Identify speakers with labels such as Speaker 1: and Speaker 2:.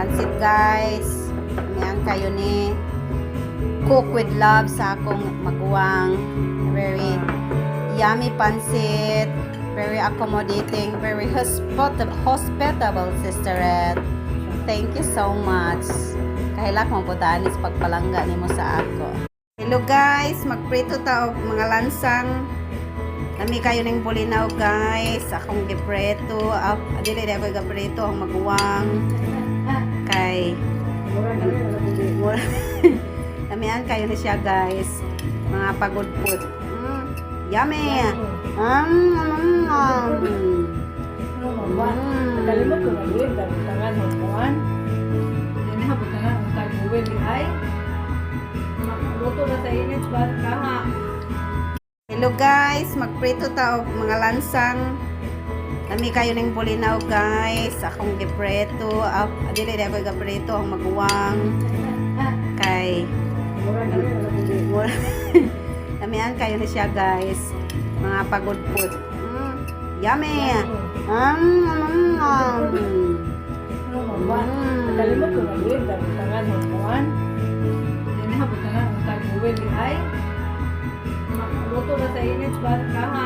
Speaker 1: pansit guys. Yan kayo ni cook with love sa akong maguwang. Very yummy pansit. Very accommodating. Very hospitable sister Ed. Thank you so much. Kahilak mong putaan is pagpalangga ni mo sa ako. Hello guys, magprito ta og mga lansang. Kami kayo ning bulinaw guys. Akong gipreto. Dili ako gipreto ang maguwang. Kay Damihan kayo na siya guys. Mga pagudpud. Yummy.
Speaker 2: Kalimot ko na yun, tangan mo kuhan. Hindi na po tangan ang tag-uwin di ay. Luto na sa init, ba't kaha?
Speaker 1: Hello guys, magprito ta og mga lansang. Kami kayo ning bulinaw guys. Akong gipreto. Dili ako gipreto ang maguwang. Kay Damihan kayo na siya guys. Mga pagudpud. Yummy.
Speaker 2: Kalimot ko na yun, tangan mo kuhan. Hindi na po tangan ang tag-uwin di ay. Luto na sa init, ba't kaha?